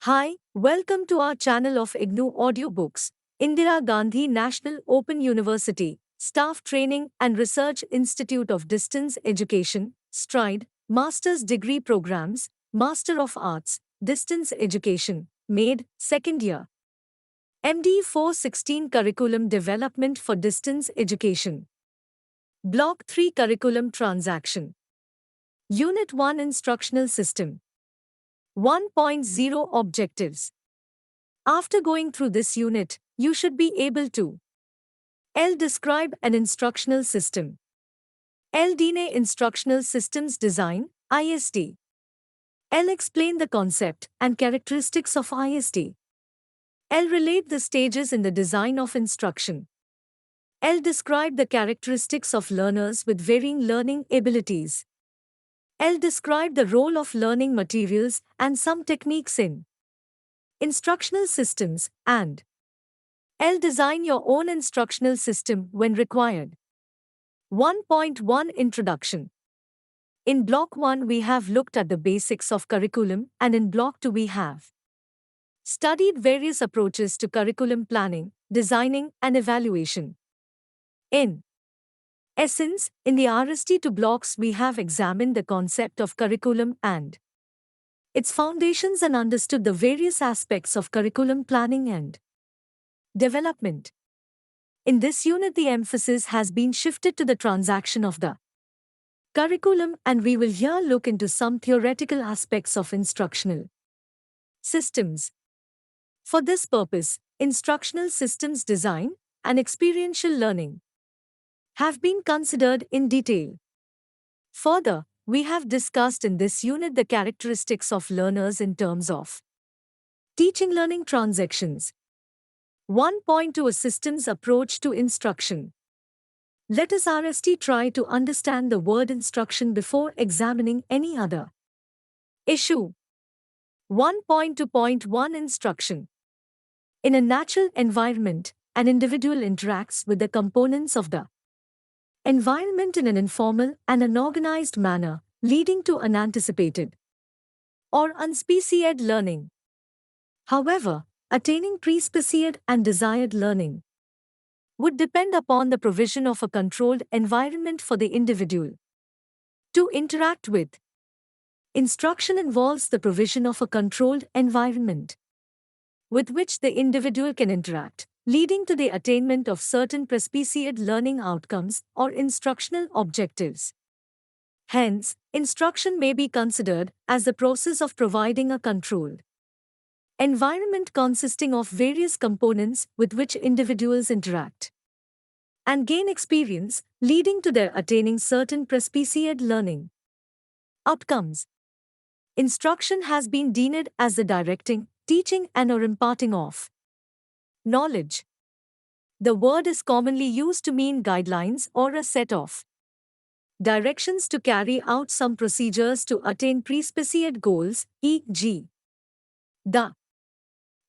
Hi, welcome to our channel of IGNOU audiobooks, Indira Gandhi National Open University, Staff Training and Research Institute of Distance Education, STRIDE, Master's Degree Programs, Master of Arts, Distance Education, MADE, Second Year. MDE 416 Curriculum Development for Distance Education. Block-3 Curriculum Transaction. Unit-1 Instructional System. 1.0 Objectives. After going through this unit, you should be able to L. Describe an instructional system. L. Dene Instructional Systems Design, ISD. L. Explain the concept and characteristics of ISD. L. Relate the stages in the design of instruction. L. Describe the characteristics of learners with varying learning abilities. L. Describe the role of learning materials and some techniques in instructional systems, and L. Design your own instructional system when required. 1.1 Introduction. In Block 1 we have looked at the basics of curriculum, and in Block 2 we have studied various approaches to curriculum planning, designing and evaluation. In essence, in the RST2 blocks we have examined the concept of curriculum and its foundations and understood the various aspects of curriculum planning and development. In this unit the emphasis has been shifted to the transaction of the curriculum, and we will here look into some theoretical aspects of instructional systems. For this purpose, instructional systems design and experiential learning have been considered in detail. Further, we have discussed in this unit the characteristics of learners in terms of teaching-learning transactions. 1.2 A systems approach to instruction. Let us try to understand the word instruction before examining any other issue. 1.2.1 Instruction. In a natural environment, an individual interacts with the components of the environment in an informal and unorganized manner, leading to unanticipated or unspecified learning. However, attaining pre-specified and desired learning would depend upon the provision of a controlled environment for the individual to interact with. Instruction involves the provision of a controlled environment with which the individual can interact, leading to the attainment of certain prescribed learning outcomes or instructional objectives. Hence, instruction may be considered as the process of providing a controlled environment consisting of various components with which individuals interact and gain experience, leading to their attaining certain prescribed learning outcomes. Instruction has been deemed as the directing, teaching and/or imparting of knowledge. The word is commonly used to mean guidelines or a set of directions to carry out some procedures to attain pre-specified goals, e.g. the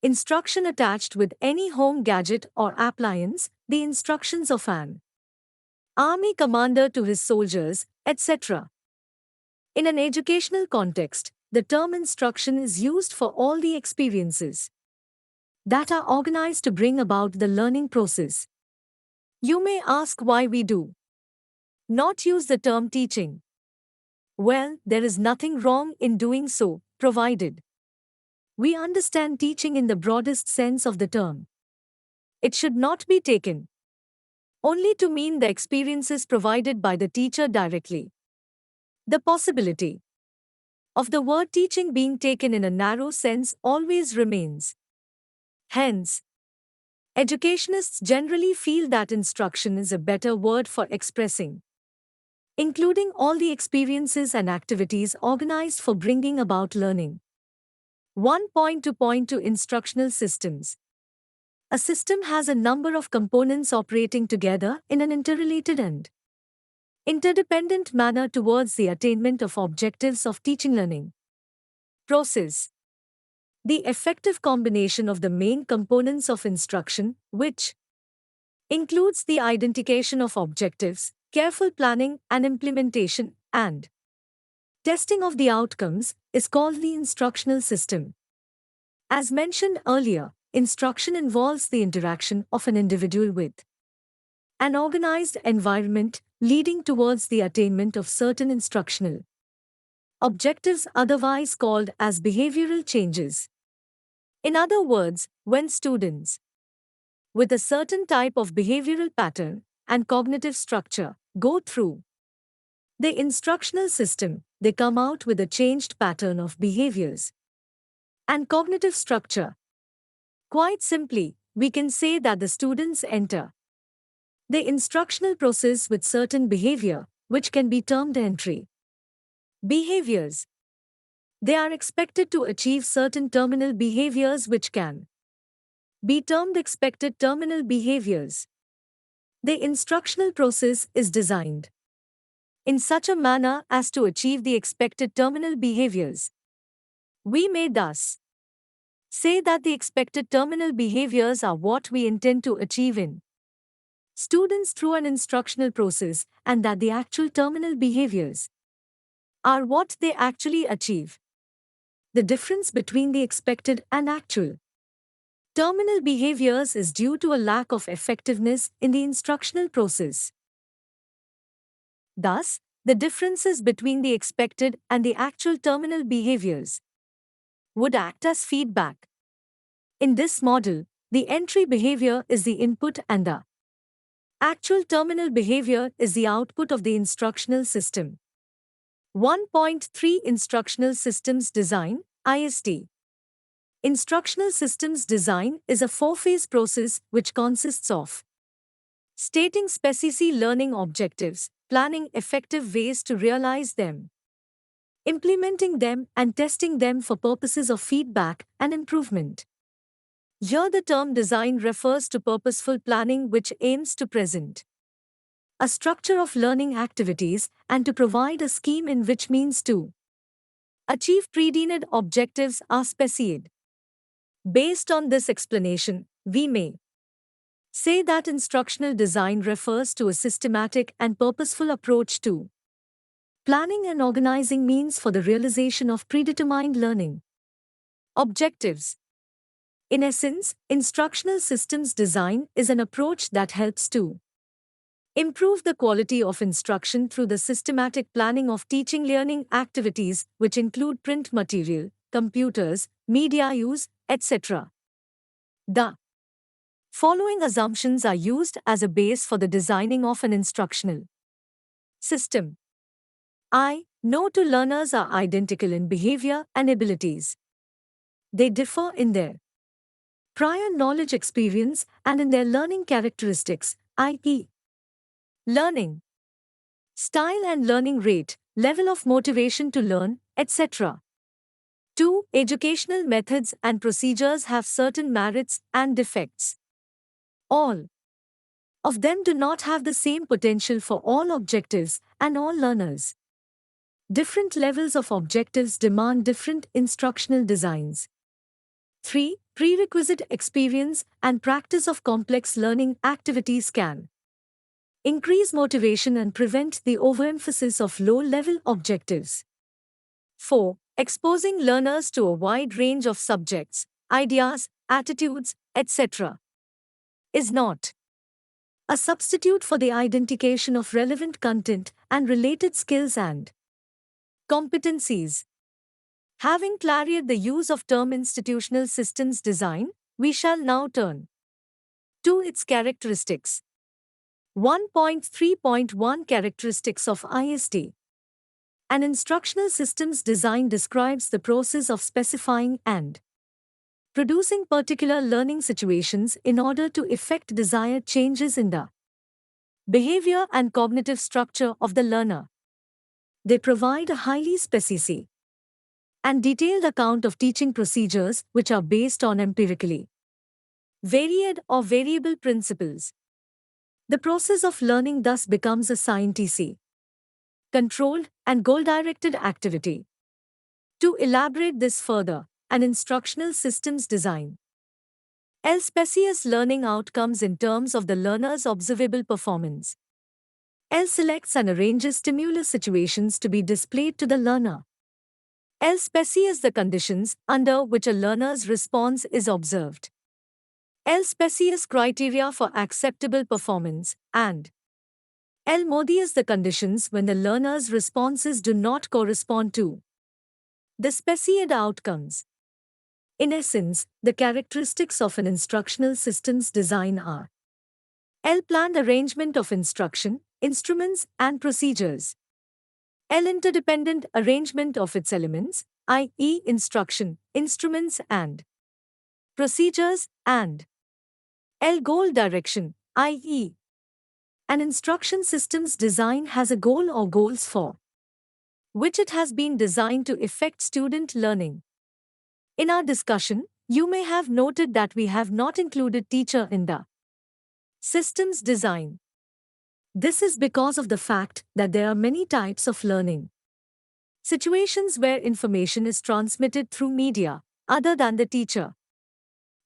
instruction attached with any home gadget or appliance, the instructions of an army commander to his soldiers, etc. In an educational context, the term instruction is used for all the experiences that are organized to bring about the learning process. You may ask why we do not use the term teaching. Well, there is nothing wrong in doing so, provided we understand teaching in the broadest sense of the term. It should not be taken only to mean the experiences provided by the teacher directly. The possibility of the word teaching being taken in a narrow sense always remains. Hence, educationists generally feel that instruction is a better word for expressing, including all the experiences and activities organized for bringing about learning. 1.2.2 Instructional systems. A system has a number of components operating together in an interrelated and interdependent manner towards the attainment of objectives of teaching learning process. The effective combination of the main components of instruction, which includes the identification of objectives, careful planning and implementation, and testing of the outcomes, is called the instructional system. As mentioned earlier, instruction involves the interaction of an individual with an organized environment leading towards the attainment of certain instructional objectives, otherwise called as behavioral changes. In other words, when students with a certain type of behavioral pattern and cognitive structure go through the instructional system, they come out with a changed pattern of behaviors and cognitive structure. Quite simply, we can say that the students enter the instructional process with certain behavior, which can be termed entry behaviors. They are expected to achieve certain terminal behaviors which can be termed expected terminal behaviors. The instructional process is designed in such a manner as to achieve the expected terminal behaviors. We may thus say that the expected terminal behaviors are what we intend to achieve in students through an instructional process, and that the actual terminal behaviors are what they actually achieve. The difference between the expected and actual terminal behaviors is due to a lack of effectiveness in the instructional process. Thus, the differences between the expected and the actual terminal behaviors would act as feedback. In this model, the entry behavior is the input and the actual terminal behavior is the output of the instructional system. 1.3 Instructional Systems Design, ISD. Instructional systems design is a four-phase process which consists of stating specific learning objectives, planning effective ways to realize them, implementing them, and testing them for purposes of feedback and improvement. Here the term design refers to purposeful planning which aims to present a structure of learning activities and to provide a scheme in which means to achieve predefined objectives are specified. Based on this explanation, we may say that instructional design refers to a systematic and purposeful approach to planning and organizing means for the realization of predetermined learning objectives. In essence, instructional systems design is an approach that helps to improve the quality of instruction through the systematic planning of teaching learning activities, which include print material, computers, media use, etc. The following assumptions are used as a base for the designing of an instructional system. I know to learners are identical in behavior and abilities. They differ in their prior knowledge experience and in their learning characteristics, i.e., learning style and learning rate, level of motivation to learn, etc. 2. Educational methods and procedures have certain merits and defects. All of them do not have the same potential for all objectives and all learners. Different levels of objectives demand different instructional designs. 3. Prerequisite experience and practice of complex learning activities can increase motivation and prevent the overemphasis of low-level objectives. 4. Exposing learners to a wide range of subjects, ideas, attitudes, etc. is not a substitute for the identification of relevant content and related skills and competencies. Having clarified the use of term institutional systems design, we shall now turn to its characteristics. 1.3.1 Characteristics of ISD. An instructional systems design describes the process of specifying and producing particular learning situations in order to effect desired changes in the behavior and cognitive structure of the learner. They provide a highly specific and detailed account of teaching procedures which are based on empirically varied or variable principles. The process of learning thus becomes a scientific, controlled, and goal-directed activity. To elaborate this further, an instructional systems design L specifies learning outcomes in terms of the learner's observable performance. L selects and arranges stimulus situations to be displayed to the learner. L species the conditions under which a learner's response is observed. L species criteria for acceptable performance, and L modius the conditions when the learner's responses do not correspond to the specified outcomes. In essence, the characteristics of an instructional system's design are L planned arrangement of instruction, instruments, and procedures. L interdependent arrangement of its elements, i.e., instruction, instruments, and procedures, and L goal direction, i.e., an instruction system's design has a goal or goals for which it has been designed to effect student learning. In our discussion, you may have noted that we have not included teacher in the system's design. This is because of the fact that there are many types of learning. Situations where information is transmitted through media other than the teacher.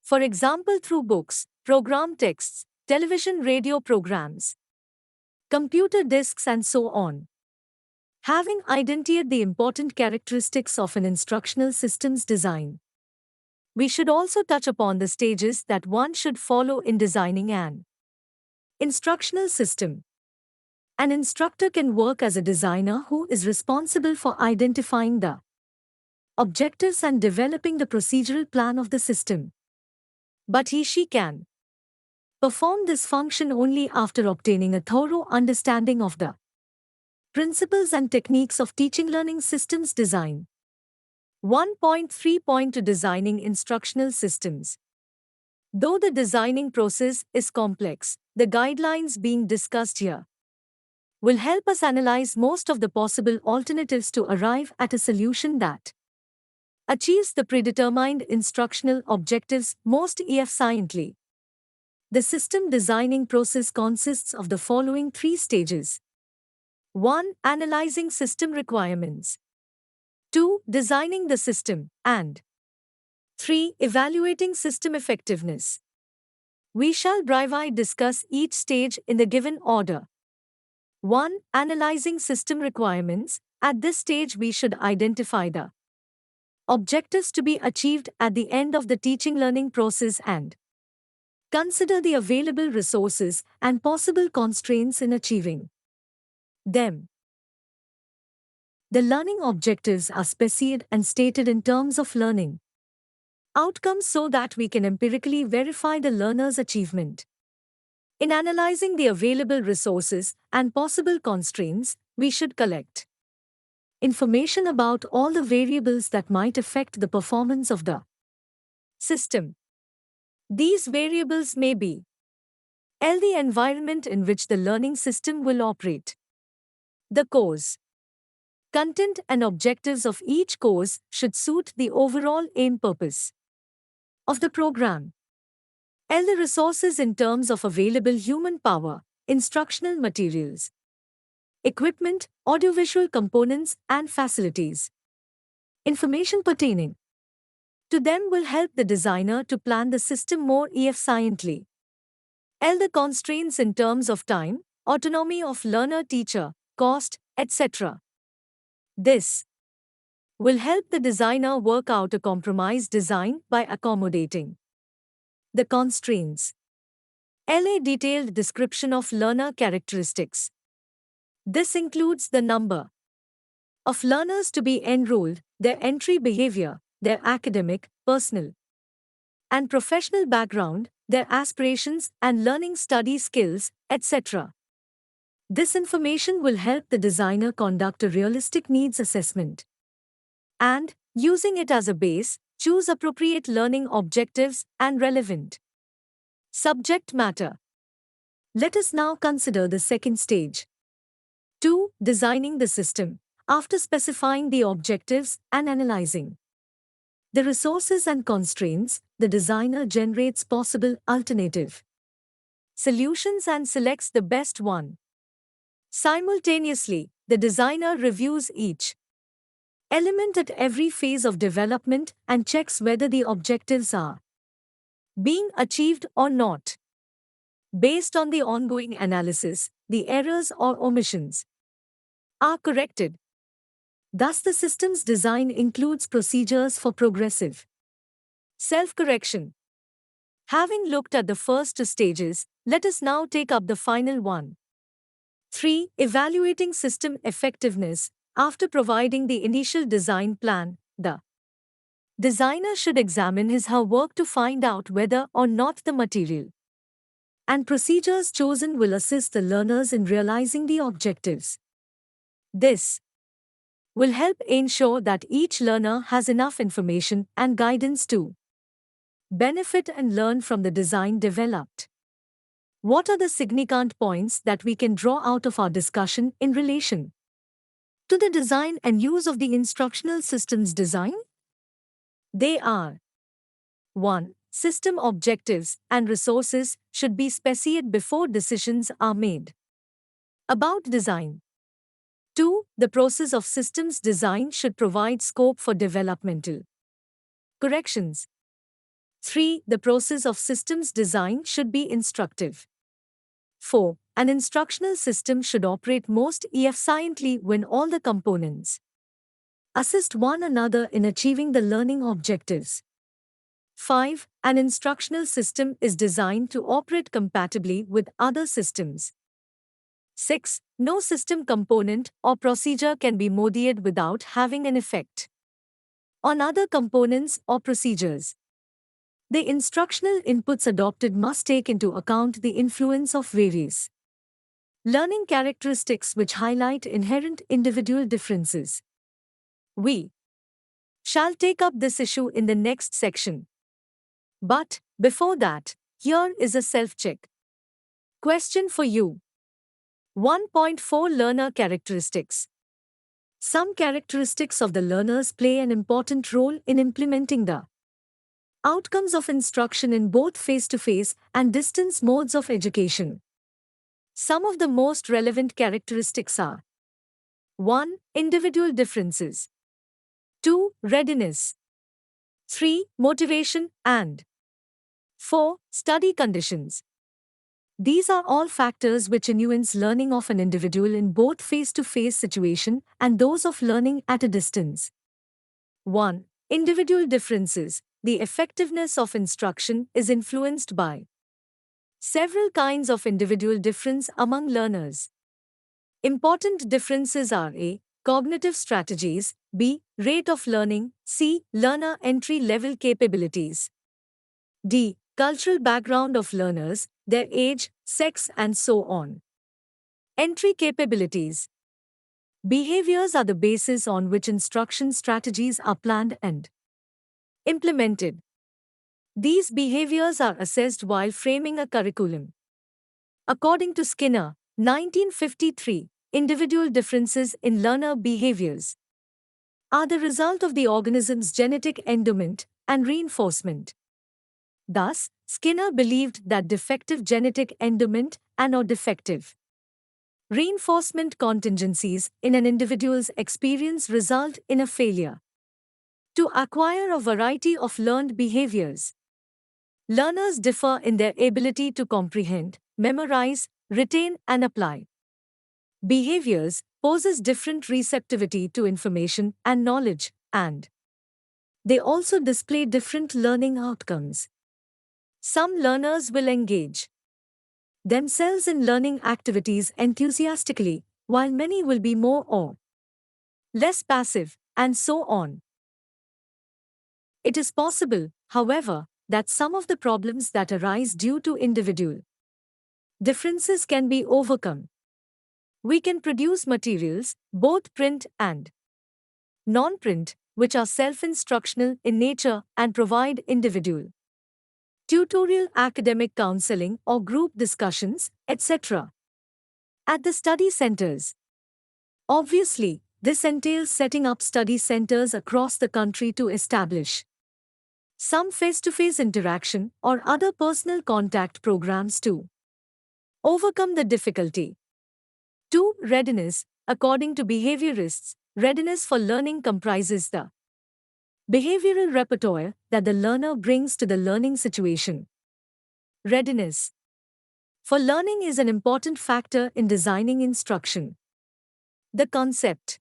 For example, through books, program texts, television radio programs, computer disks, and so on. Having identified the important characteristics of an instructional system's design, we should also touch upon the stages that one should follow in designing an instructional system. An instructor can work as a designer who is responsible for identifying the objectives and developing the procedural plan of the system. But he/she can perform this function only after obtaining a thorough understanding of the principles and techniques of teaching learning systems design. 1.3.2 Designing instructional systems. Though the designing process is complex, the guidelines being discussed here will help us analyze most of the possible alternatives to arrive at a solution that achieves the predetermined instructional objectives most efficiently. The system designing process consists of the following three stages. 1. Analyzing system requirements. 2. Designing the system. And 3. Evaluating system effectiveness. We shall briefly discuss each stage in the given order. 1. Analyzing system requirements. At this stage, we should identify the objectives to be achieved at the end of the teaching learning process and consider the available resources and possible constraints in achieving them. The learning objectives are specified and stated in terms of learning outcomes so that we can empirically verify the learner's achievement. In analyzing the available resources and possible constraints, we should collect information about all the variables that might affect the performance of the system. These variables may be L. The environment in which the learning system will operate. The course content and objectives of each course should suit the overall aim purpose of the program. L. The resources in terms of available human power, instructional materials, equipment, audiovisual components, and facilities. Information pertaining to them will help the designer to plan the system more efficiently. L. The constraints in terms of time, autonomy of learner-teacher, cost, etc. This will help the designer work out a compromise design by accommodating the constraints. L. A detailed description of learner characteristics. This includes the number of learners to be enrolled, their entry behavior, their academic, personal, and professional background, their aspirations and learning study skills, etc. This information will help the designer conduct a realistic needs assessment and, using it as a base, choose appropriate learning objectives and relevant subject matter. Let us now consider the second stage. 2. Designing the system. After specifying the objectives and analyzing the resources and constraints, the designer generates possible alternative solutions and selects the best one. Simultaneously, the designer reviews each element at every phase of development and checks whether the objectives are being achieved or not. Based on the ongoing analysis, the errors or omissions are corrected. Thus, the system's design includes procedures for progressive self-correction. Having looked at the first two stages, let us now take up the final one. 3. Evaluating system effectiveness. After providing the initial design plan, the designer should examine his/her work to find out whether or not the material and procedures chosen will assist the learners in realizing the objectives. This will help ensure that each learner has enough information and guidance to benefit and learn from the design developed. What are the significant points that we can draw out of our discussion in relation to the design and use of the instructional systems design? They are: 1. System objectives and resources should be specified before decisions are made about design. 2. The process of systems design should provide scope for developmental corrections. 3. The process of systems design should be instructive. 4. An instructional system should operate most efficiently when all the components assist one another in achieving the learning objectives. 5. An instructional system is designed to operate compatibly with other systems. 6. No system component or procedure can be modified without having an effect on other components or procedures. The instructional inputs adopted must take into account the influence of various learning characteristics which highlight inherent individual differences. We shall take up this issue in the next section. But, before that, here is a self-check question for you. 1.4 Learner characteristics. Some characteristics of the learners play an important role in implementing the outcomes of instruction in both face-to-face and distance modes of education. Some of the most relevant characteristics are: 1. Individual differences. 2. Readiness. 3. Motivation, and 4. Study conditions. These are all factors which influence learning of an individual in both face-to-face situation and those of learning at a distance. 1. Individual differences. The effectiveness of instruction is influenced by several kinds of individual difference among learners. Important differences are: A. Cognitive strategies, B. Rate of learning, C. Learner entry-level capabilities, D. Cultural background of learners, their age, sex, and so on. Entry capabilities. Behaviors are the basis on which instruction strategies are planned and implemented. These behaviors are assessed while framing a curriculum. According to Skinner, 1953, individual differences in learner behaviors are the result of the organism's genetic endowment and reinforcement. Thus, Skinner believed that defective genetic endowment and/or defective reinforcement contingencies in an individual's experience result in a failure to acquire a variety of learned behaviors. Learners differ in their ability to comprehend, memorize, retain, and apply behaviors, poses different receptivity to information and knowledge, and they also display different learning outcomes. Some learners will engage themselves in learning activities enthusiastically, while many will be more or less passive, and so on. It is possible, however, that some of the problems that arise due to individual differences can be overcome. We can produce materials, both print and non-print, which are self-instructional in nature and provide individual tutorial, academic counseling, or group discussions, etc. at the study centers. Obviously, this entails setting up study centers across the country to establish some face-to-face interaction or other personal contact programs to overcome the difficulty. 2. Readiness. According to behaviorists, readiness for learning comprises the behavioral repertoire that the learner brings to the learning situation. Readiness for learning is an important factor in designing instruction. The concept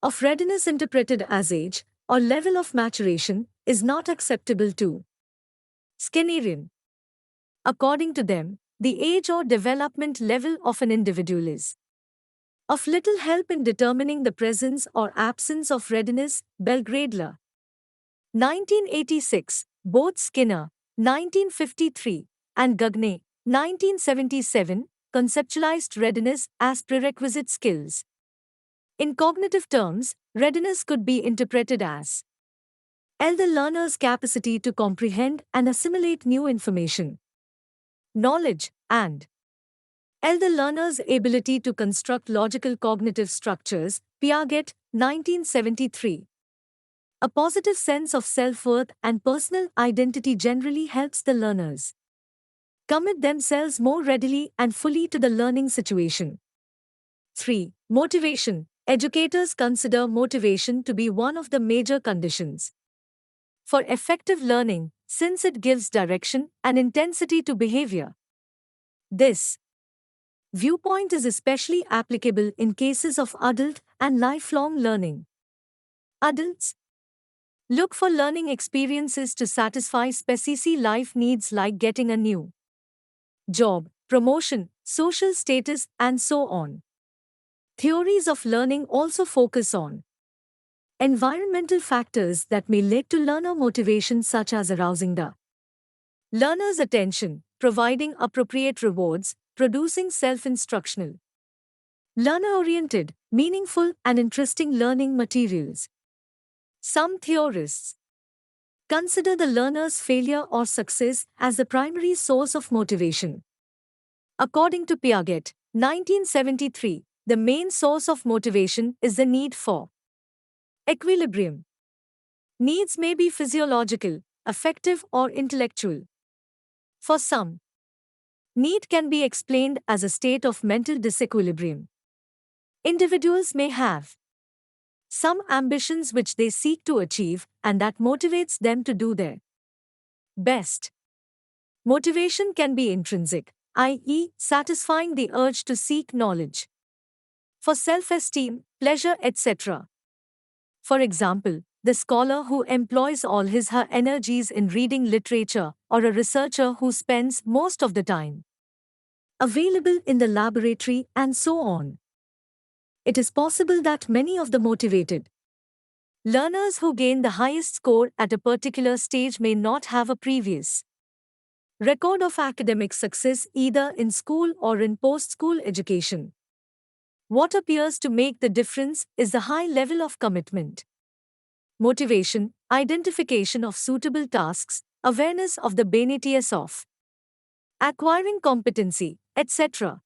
of readiness interpreted as age or level of maturation is not acceptable to Skinnerian. According to them, the age or development level of an individual is of little help in determining the presence or absence of readiness. Belgradler, 1986, both Skinner, 1953, and Gagne, 1977, conceptualized readiness as prerequisite skills. In cognitive terms, readiness could be interpreted as elder learner's capacity to comprehend and assimilate new information, knowledge, and elder learner's ability to construct logical cognitive structures. Piaget, 1973. A positive sense of self-worth and personal identity generally helps the learners commit themselves more readily and fully to the learning situation. 3. Motivation. Educators consider motivation to be one of the major conditions for effective learning, since it gives direction and intensity to behavior. This viewpoint is especially applicable in cases of adult and lifelong learning. Adults look for learning experiences to satisfy specific life needs like getting a new job, promotion, social status, and so on. Theories of learning also focus on environmental factors that may lead to learner motivation, such as arousing the learner's attention, providing appropriate rewards, producing self-instructional, learner-oriented, meaningful, and interesting learning materials. Some theorists consider the learner's failure or success as the primary source of motivation. According to Piaget, 1973, the main source of motivation is the need for equilibrium. Needs may be physiological, affective, or intellectual. For some, need can be explained as a state of mental disequilibrium. Individuals may have some ambitions which they seek to achieve, and that motivates them to do their best. Motivation can be intrinsic, i.e., satisfying the urge to seek knowledge for self-esteem, pleasure, etc. For example, the scholar who employs all his/her energies in reading literature, or a researcher who spends most of the time available in the laboratory, and so on. It is possible that many of the motivated learners who gain the highest score at a particular stage may not have a previous record of academic success either in school or in post-school education. What appears to make the difference is the high level of commitment, motivation, identification of suitable tasks, awareness of the benefits of acquiring competency, etc.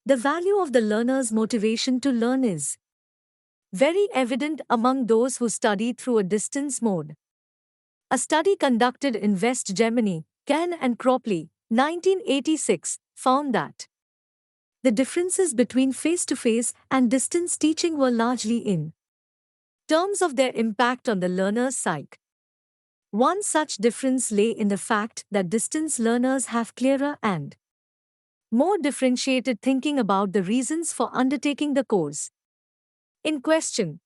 The value of the learner's motivation to learn is very evident among those who study through a distance mode. A study conducted in West Germany, Kahn and Cropley, 1986, found that the differences between face-to-face and distance teaching were largely in terms of their impact on the learner's psyche. One such difference lay in the fact that distance learners have clearer and more differentiated thinking about the reasons for undertaking the course in question.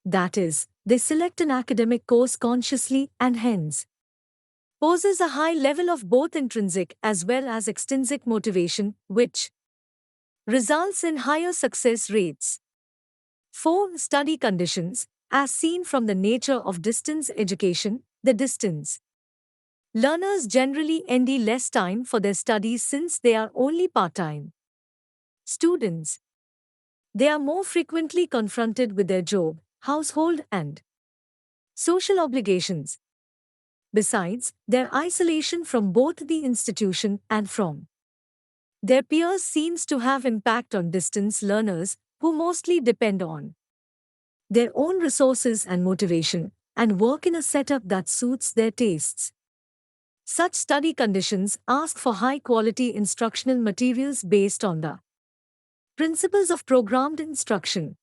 That is, they select an academic course consciously and hence poses a high level of both intrinsic as well as extrinsic motivation, which results in higher success rates. 4. Study conditions. As seen from the nature of distance education, the distance learners generally end less time for their studies since they are only part-time students. They are more frequently confronted with their job, household, and social obligations. Besides, their isolation from both the institution and from their peers seems to have impact on distance learners, who mostly depend on their own resources and motivation, and work in a setup that suits their tastes. Such study conditions ask for high-quality instructional materials based on the principles of programmed instruction.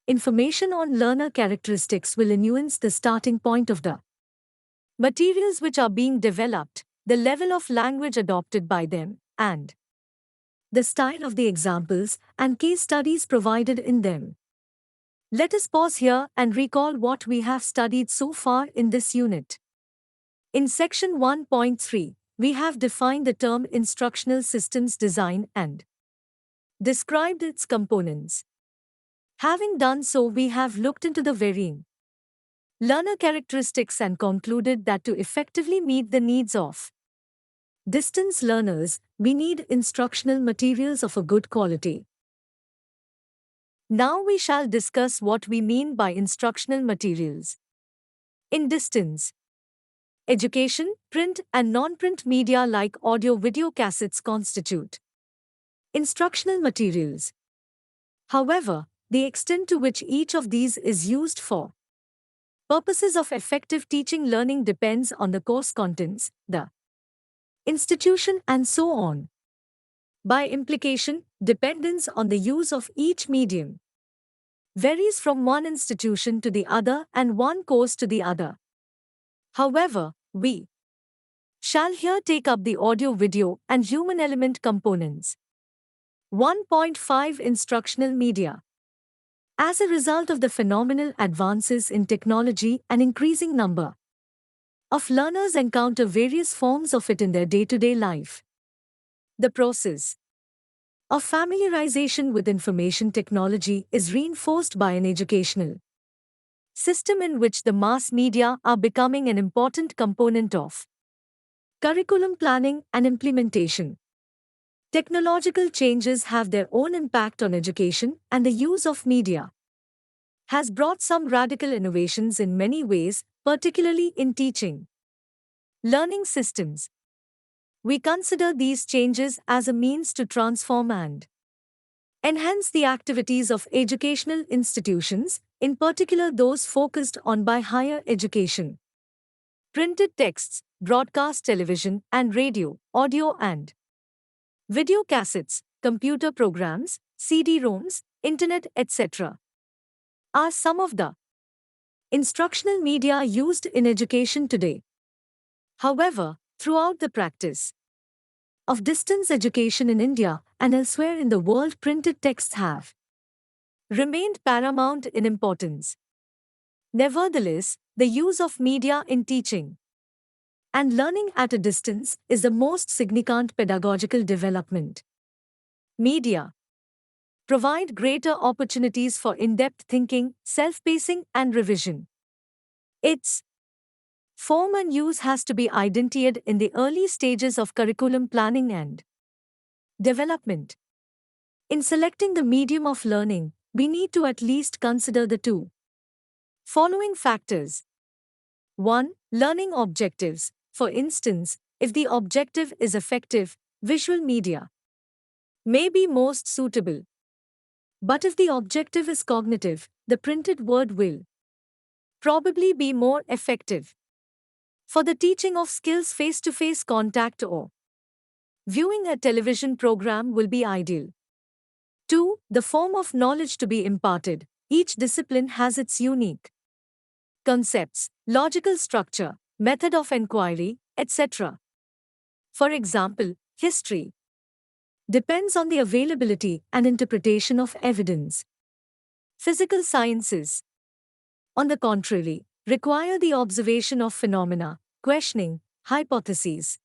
Information on learner characteristics will influence the starting point of the materials which are being developed, the level of language adopted by them, and the style of the examples and case studies provided in them. Let us pause here and recall what we have studied so far in this unit. In section 1.3, we have defined the term instructional systems design and described its components. Having done so, we have looked into the varying learner characteristics and concluded that to effectively meet the needs of distance learners, we need instructional materials of a good quality. Now we shall discuss what we mean by instructional materials. In distance education, print and non-print media like audio-video cassettes constitute instructional materials. However, the extent to which each of these is used for purposes of effective teaching learning depends on the course contents, the institution, and so on. By implication, dependence on the use of each medium varies from one institution to the other and one course to the other. However, we shall here take up the audio-video and human element components. 1.5 Instructional media. As a result of the phenomenal advances in technology, an increasing number of learners encounter various forms of it in their day-to-day life. The process of familiarization with information technology is reinforced by an educational system in which the mass media are becoming an important component of curriculum planning and implementation. Technological changes have their own impact on education, and the use of media has brought some radical innovations in many ways, particularly in teaching learning systems. We consider these changes as a means to transform and enhance the activities of educational institutions, in particular those focused on by higher education. Printed texts, broadcast television and radio, audio and video cassettes, computer programs, CD-ROMs, internet, etc. are some of the instructional media used in education today. However, throughout the practice of distance education in India and elsewhere in the world, printed texts have remained paramount in importance. Nevertheless, the use of media in teaching and learning at a distance is the most significant pedagogical development. Media provide greater opportunities for in-depth thinking, self-pacing, and revision. Its form and use has to be identified in the early stages of curriculum planning and development. In selecting the medium of learning, we need to at least consider the two following factors. 1. Learning objectives. For instance, if the objective is effective, visual media may be most suitable. But if the objective is cognitive, the printed word will probably be more effective. For the teaching of skills, face-to-face contact or viewing a television program will be ideal. 2. The form of knowledge to be imparted. Each discipline has its unique concepts, logical structure, method of inquiry, etc. For example, history depends on the availability and interpretation of evidence. Physical sciences, on the contrary, require the observation of phenomena, questioning hypotheses,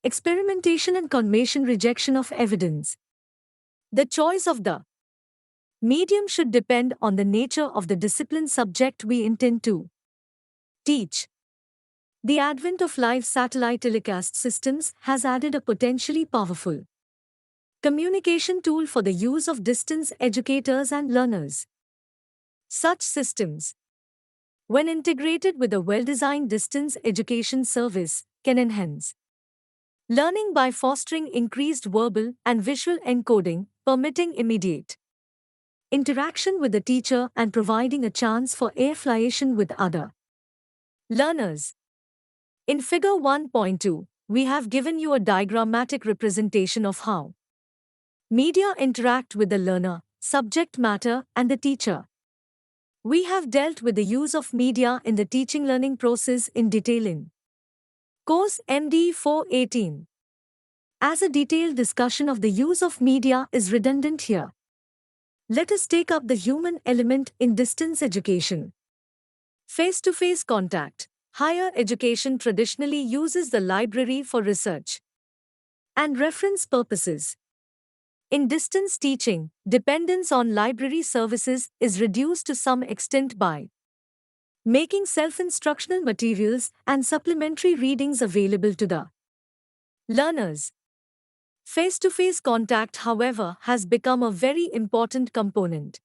experimentation and confirmation rejection of evidence. The choice of the medium should depend on the nature of the discipline subject we intend to teach. The advent of live satellite telecast systems has added a potentially powerful communication tool for the use of distance educators and learners. Such systems, when integrated with a well-designed distance education service, can enhance learning by fostering increased verbal and visual encoding, permitting immediate interaction with the teacher and providing a chance for affiliation with other learners. In Figure 1.2, we have given you a diagrammatic representation of how media interact with the learner, subject matter, and the teacher. We have dealt with the use of media in the teaching learning process in detail in Course MDE 418. As a detailed discussion of the use of media is redundant here, Let us take up the human element in distance education. Face-to-face contact. Higher education traditionally uses the library for research and reference purposes. In distance teaching, dependence on library services is reduced to some extent by making self-instructional materials and supplementary readings available to the learners. Face-to-face contact, however, has become a very important component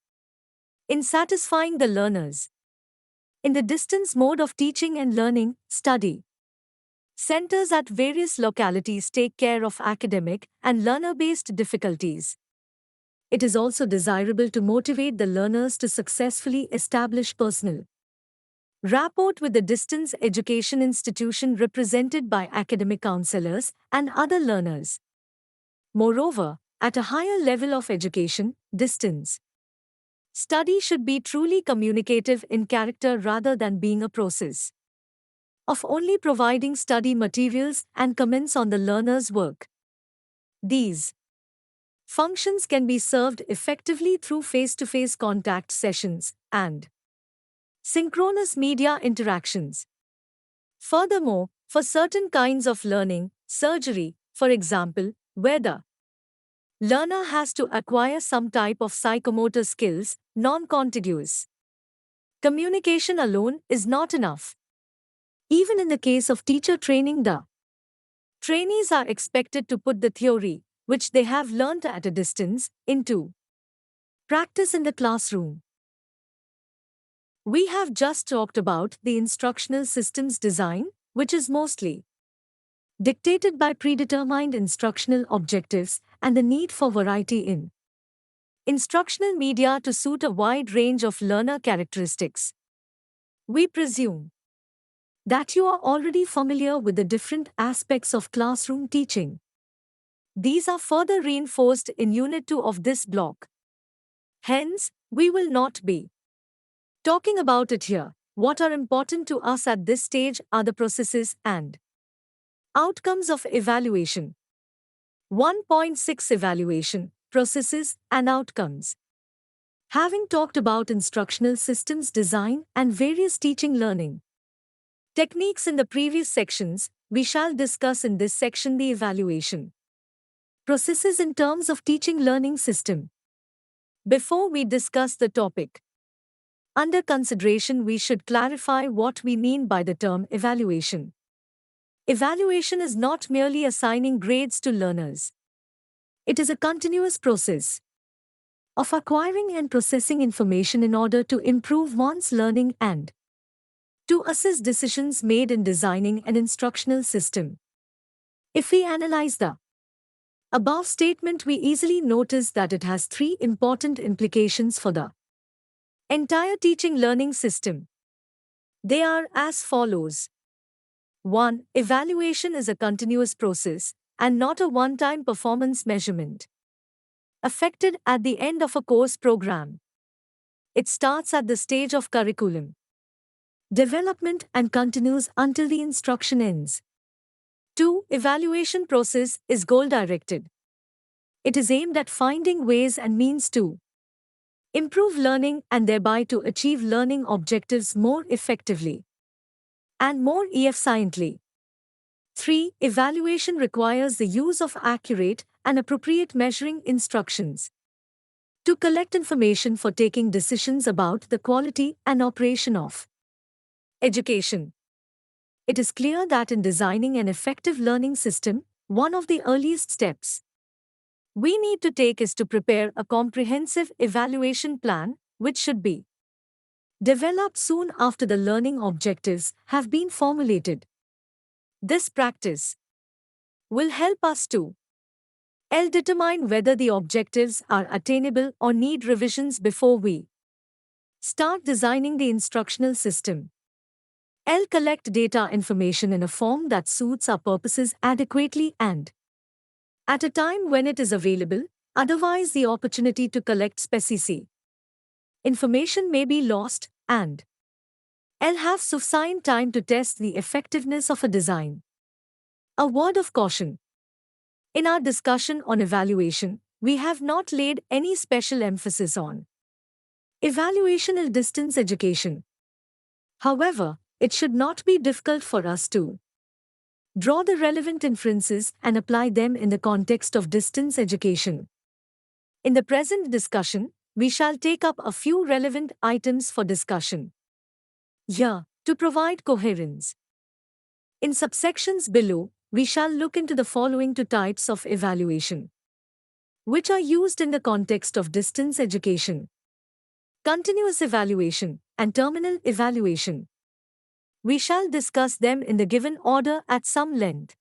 in satisfying the learners. In the distance mode of teaching and learning, study centers at various localities take care of academic and learner-based difficulties. It is also desirable to motivate the learners to successfully establish personal rapport with the distance education institution represented by academic counselors and other learners. Moreover, at a higher level of education, distance study should be truly communicative in character rather than being a process of only providing study materials and comments on the learner's work. These functions can be served effectively through face-to-face contact sessions and synchronous media interactions. Furthermore, for certain kinds of learning, surgery, for example, where the learner has to acquire some type of psychomotor skills, non-contiguous communication alone is not enough. Even in the case of teacher training, the trainees are expected to put the theory, which they have learnt at a distance, into practice in the classroom. We have just talked about the instructional systems design, which is mostly dictated by predetermined instructional objectives and the need for variety in instructional media to suit a wide range of learner characteristics. We presume that you are already familiar with the different aspects of classroom teaching. These are further reinforced in Unit 2 of this block. Hence, we will not be talking about it here. What are important to us at this stage are the processes and outcomes of evaluation. 1.6 Evaluation, Processes and Outcomes. Having talked about instructional systems design and various teaching learning techniques in the previous sections, we shall discuss in this section the evaluation processes in terms of teaching learning system. Before we discuss the topic under consideration, we should clarify what we mean by the term evaluation. Evaluation is not merely assigning grades to learners. It is a continuous process of acquiring and processing information in order to improve one's learning and to assess decisions made in designing an instructional system. If we analyze the above statement, we easily notice that it has three important implications for the entire teaching learning system. They are as follows. 1. Evaluation is a continuous process and not a one-time performance measurement affected at the end of a course program. It starts at the stage of curriculum development and continues until the instruction ends. 2. Evaluation process is goal-directed. It is aimed at finding ways and means to improve learning and thereby to achieve learning objectives more effectively and more efficiently. 3. Evaluation requires the use of accurate and appropriate measuring instructions to collect information for taking decisions about the quality and operation of education. It is clear that in designing an effective learning system, one of the earliest steps we need to take is to prepare a comprehensive evaluation plan, which should be developed soon after the learning objectives have been formulated. This practice will help us to determine whether the objectives are attainable or need revisions before we start designing the instructional system. Collect data information in a form that suits our purposes adequately and at a time when it is available, otherwise the opportunity to collect specific information may be lost, and have sufficient time to test the effectiveness of a design. A word of caution. In our discussion on evaluation, we have not laid any special emphasis on evaluational distance education. However, it should not be difficult for us to draw the relevant inferences and apply them in the context of distance education. In the present discussion, we shall take up a few relevant items for discussion. Here, to provide coherence. In subsections below, we shall look into the following two types of evaluation, which are used in the context of distance education: continuous evaluation and terminal evaluation. We shall discuss them in the given order at some length.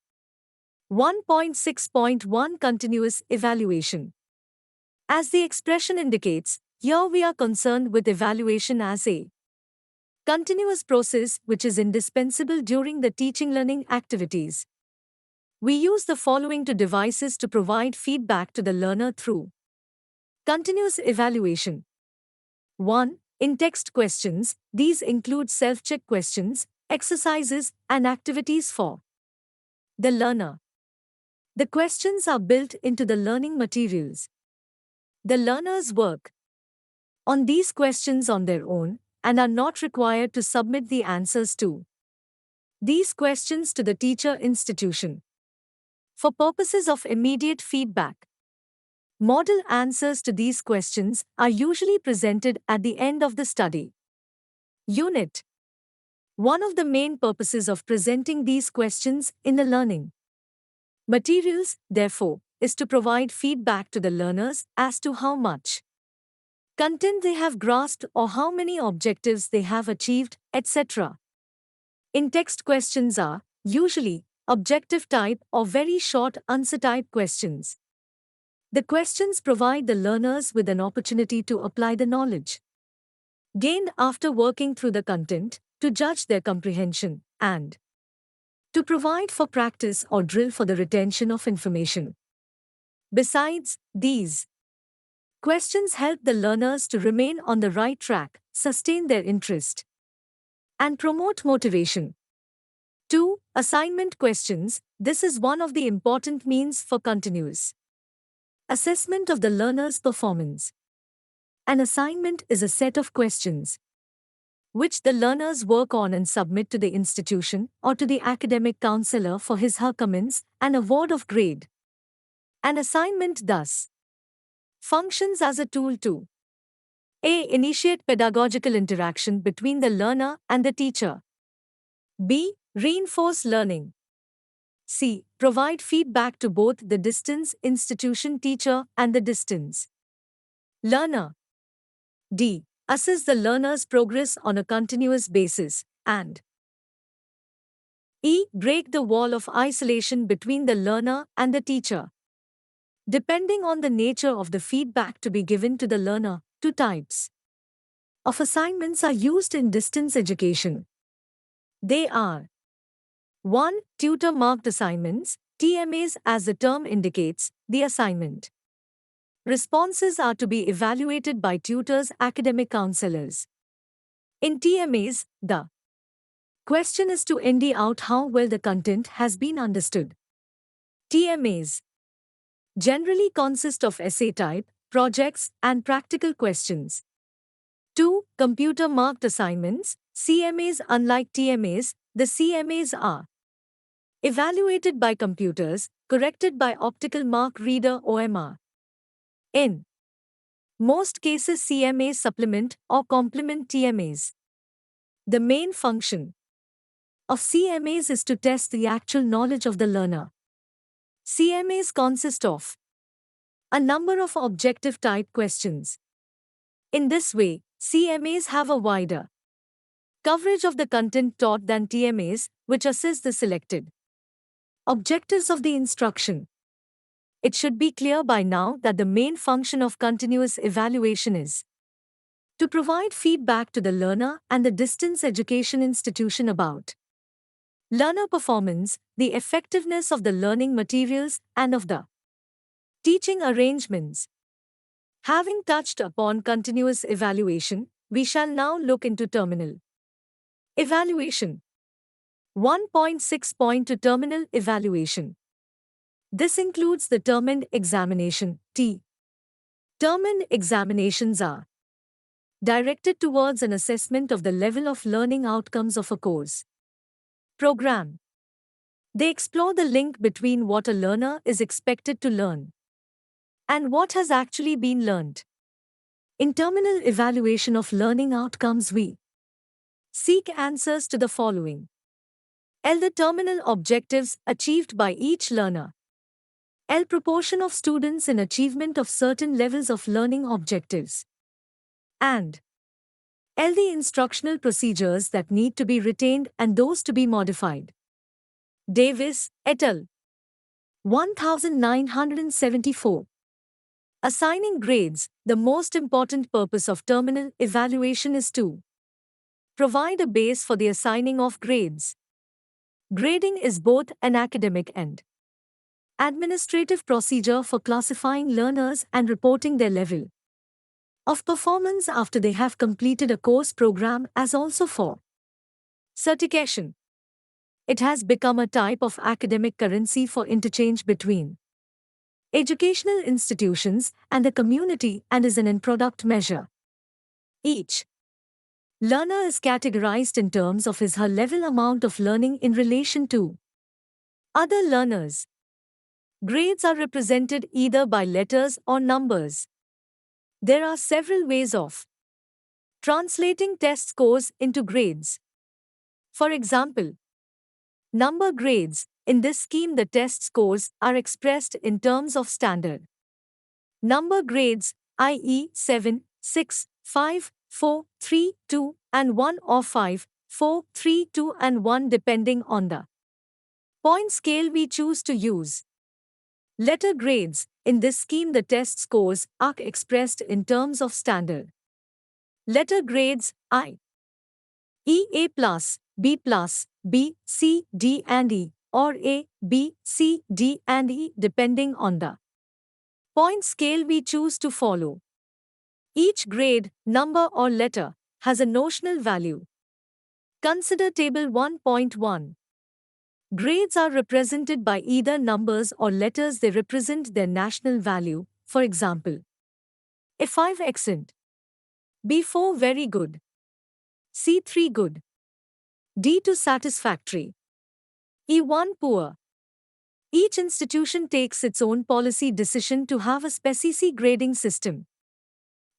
1.6.1 Continuous evaluation. As the expression indicates, here we are concerned with evaluation as a continuous process which is indispensable during the teaching-learning activities. We use the following two devices to provide feedback to the learner through continuous evaluation. 1. In-text questions. These include self-check questions, exercises, and activities for the learner. The questions are built into the learning materials. The learners work on these questions on their own and are not required to submit the answers to these questions to the teacher institution. For purposes of immediate feedback, model answers to these questions are usually presented at the end of the study unit. One of the main purposes of presenting these questions in the learning materials, therefore, is to provide feedback to the learners as to how much content they have grasped or how many objectives they have achieved, etc. In-text questions are, usually, objective type or very short answer type questions. The questions provide the learners with an opportunity to apply the knowledge gained after working through the content, to judge their comprehension, and to provide for practice or drill for the retention of information. Besides, these questions help the learners to remain on the right track, sustain their interest, and promote motivation. 2. Assignment questions. This is one of the important means for continuous assessment of the learner's performance. An assignment is a set of questions which the learners work on and submit to the institution or to the academic counselor for his/her comments and award of grade. An assignment thus functions as a tool to a. Initiate pedagogical interaction between the learner and the teacher. b. Reinforce learning. c. Provide feedback to both the distance institution teacher and the distance learner. d. Assess the learner's progress on a continuous basis. And e. Break the wall of isolation between the learner and the teacher. Depending on the nature of the feedback to be given to the learner, two types of assignments are used in distance education. They are 1. Tutor-marked assignments, TMAs. As the term indicates, the assignment responses are to be evaluated by tutors, academic counselors. In TMAs, the question is to indicate out how well the content has been understood. TMAs generally consist of essay type, projects, and practical questions. 2. Computer-marked assignments, CMAs. Unlike TMAs, the CMAs are evaluated by computers, corrected by optical mark reader OMR. In most cases, CMAs supplement or complement TMAs. The main function of CMAs is to test the actual knowledge of the learner. CMAs consist of a number of objective type questions. In this way, CMAs have a wider coverage of the content taught than TMAs, which assess the selected objectives of the instruction. It should be clear by now that the main function of continuous evaluation is to provide feedback to the learner and the distance education institution about learner performance, the effectiveness of the learning materials, and of the teaching arrangements. Having touched upon continuous evaluation, we shall now look into terminal evaluation. 1.6.2 Terminal evaluation. This includes the termed examination, T, Term examinations are directed towards an assessment of the level of learning outcomes of a course program. They explore the link between what a learner is expected to learn and what has actually been learned. In terminal evaluation of learning outcomes, we seek answers to the following. L. The terminal objectives achieved by each learner. L. Proportion of students in achievement of certain levels of learning objectives. And L. The instructional procedures that need to be retained and those to be modified. Davis, et al. 1974. Assigning grades. The most important purpose of terminal evaluation is to provide a base for the assigning of grades. Grading is both an academic and administrative procedure for classifying learners and reporting their level of performance after they have completed a course program, as also for certification. It has become a type of academic currency for interchange between educational institutions and the community and is an end-product measure. Each learner is categorized in terms of his/her level amount of learning in relation to other learners. Grades are represented either by letters or numbers. There are several ways of translating test scores into grades. For example, number grades. In this scheme, the test scores are expressed in terms of standard number grades, i.e. 7, 6, 5, 4, 3, 2, and 1, or 5, 4, 3, 2, and 1 depending on the point scale we choose to use. Letter grades. In this scheme, the test scores are expressed in terms of standard letter grades, i.e. A+, B+, B, C, D, and E, or A, B, C, D, and E depending on the point scale we choose to follow. Each grade, number or letter has a notional value. Consider Table 1.1. Grades are represented by either numbers or letters. They represent their national value. For example, A5 excellent, B4 very good, C3 good, D2 satisfactory, E1 poor. Each institution takes its own policy decision to have a specific grading system.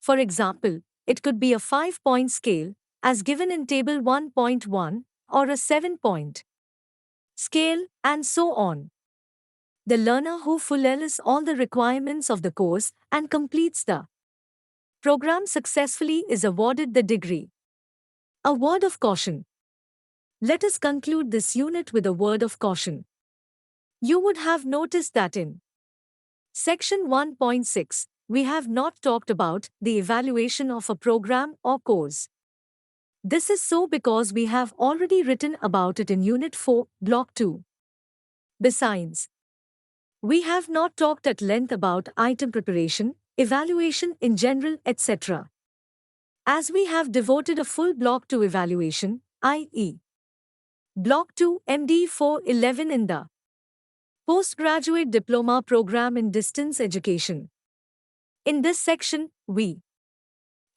For example, it could be a 5-point scale, as given in Table 1.1, or a 7-point scale, and so on. The learner who fulfills all the requirements of the course and completes the program successfully is awarded the degree. A word of caution. Let us conclude this unit with a word of caution. You would have noticed that in Section 1.6, we have not talked about the evaluation of a program or course. This is so because we have already written about it in Unit 4, Block 2. Besides, we have not talked at length about item preparation, evaluation in general, etc. As we have devoted a full block to evaluation, i.e. Block 2 MDE 411 in the Postgraduate Diploma Program in Distance Education. In this section, we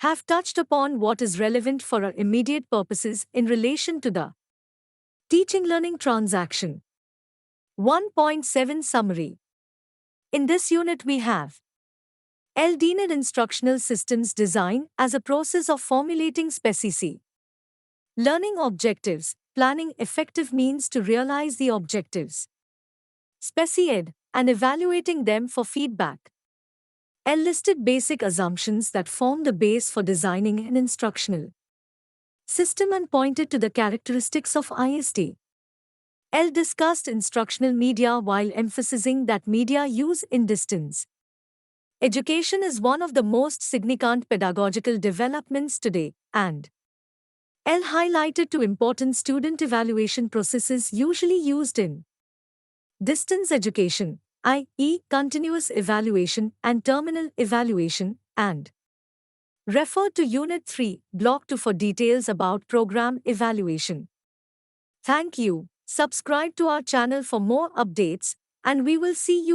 have touched upon what is relevant for our immediate purposes in relation to the teaching-learning transaction. 1.7 Summary. In this unit we have LDNED instructional systems design as a process of formulating specific learning objectives, planning effective means to realize the objectives, SpeciEd, and evaluating them for feedback. L listed basic assumptions that form the base for designing an instructional system and pointed to the characteristics of IST. L discussed instructional media while emphasizing that media use in distance education is one of the most significant pedagogical developments today, and L highlighted two important student evaluation processes usually used in distance education, i.e. continuous evaluation and terminal evaluation, and refer to Unit 3, Block 2 for details about program evaluation. Thank you. Subscribe to our channel for more updates, and we will see you